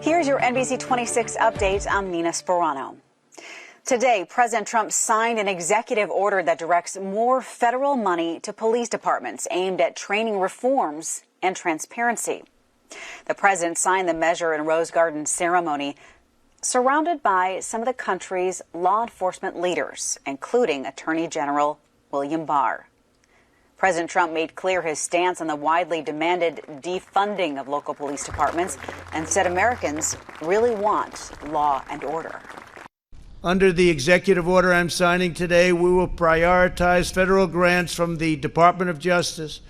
Here's your NBC26 update. I'm Nina Sperano. Today, President Trump signed an executive order that directs more federal money to police departments aimed at training reforms and transparency. The president signed the measure in Rose Garden ceremony, surrounded by some of the country's law enforcement leaders, including Attorney General William Barr. President Trump made clear his stance on the widely demanded defunding of local police departments and said Americans really want law and order. Under the executive order I'm signing today, we will prioritize federal grants from the Department of Justice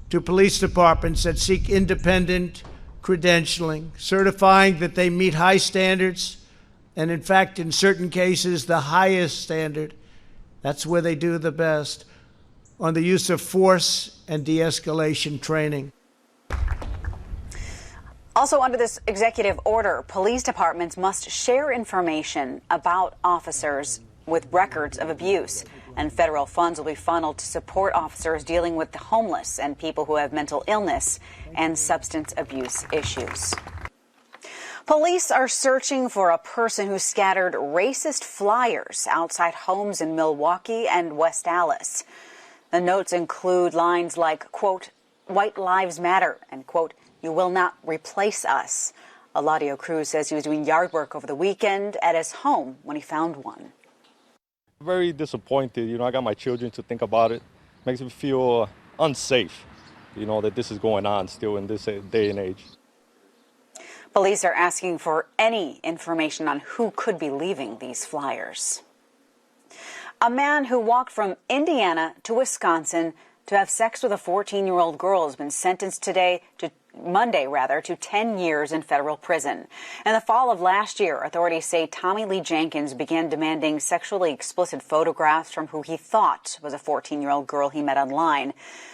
to police departments that seek independent credentialing, certifying that they meet high standards, and in fact, in certain cases, the highest standard. That's where they do the best, on the use of force and de-escalation training. Also under this executive order, police departments must share information about officers with records of abuse, and federal funds will be funneled to support officers dealing with the homeless and people who have mental illness and substance abuse issues. Police are searching for a person who scattered racist flyers outside homes in Milwaukee and West Allis. The notes include lines like, quote, "White lives matter," and, quote, "You will not replace us." Eladio Cruz says he was doing yard work over the weekend at his home when he found one. Very disappointed. I got my children to think about it. Makes me feel unsafe, that this is going on still in this day and age. Police are asking for any information on who could be leaving these flyers. A man who walked from Indiana to Wisconsin to have sex with a 14-year-old girl has been sentenced Monday to 10 years in federal prison. In the fall of last year, authorities say Tommy Lee Jenkins began demanding sexually explicit photographs from who he thought was a 14-year-old girl he met online.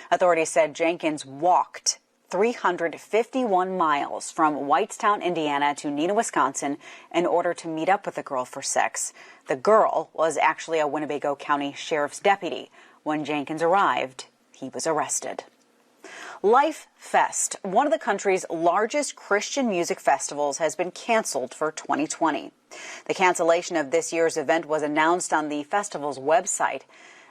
Authorities said Jenkins walked 351 miles from Whitestown, Indiana to Neenah, Wisconsin in order to meet up with the girl for sex. The girl was actually a Winnebago County Sheriff's deputy. When Jenkins arrived, he was arrested. Life Fest, one of the country's largest Christian music festivals, has been canceled for 2020. The cancellation of this year's event was announced on the festival's website.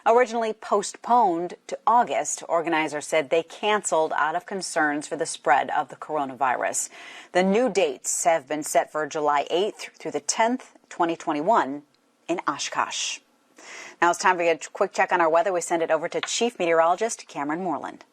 Originally postponed to August, organizers said they canceled out of concerns for the spread of the coronavirus. The new dates have been set for July 8th through the 10th, 2021 in Oshkosh. Now it's time for a quick check on our weather. We send it over to Chief Meteorologist Cameron Moreland.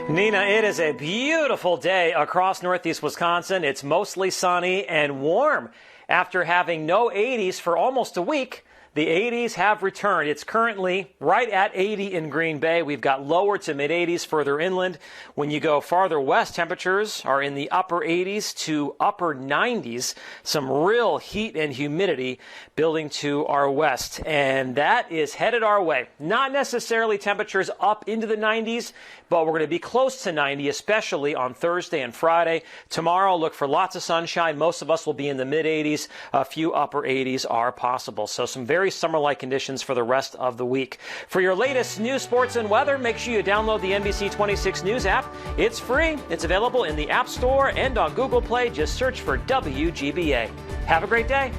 Nina, it is a beautiful day across northeast Wisconsin. It's mostly sunny and warm. After having no 80s for almost a week, the 80s have returned. It's currently right at 80 in Green Bay. We've got lower to mid-80s further inland. When you go farther west, temperatures are in the upper 80s to upper 90s. Some real heat and humidity building to our west, and that is headed our way. Not necessarily temperatures up into the 90s, but we're going to be close to 90, especially on Thursday and Friday. Tomorrow, look for lots of sunshine. Most of us will be in the mid-80s. A few upper 80s are possible. So some very summer-like conditions for the rest of the week. For your latest news, sports, and weather, make sure you download the NBC26 News app. It's free. It's available in the App Store and on Google Play. Just search for WGBA. Have a great day.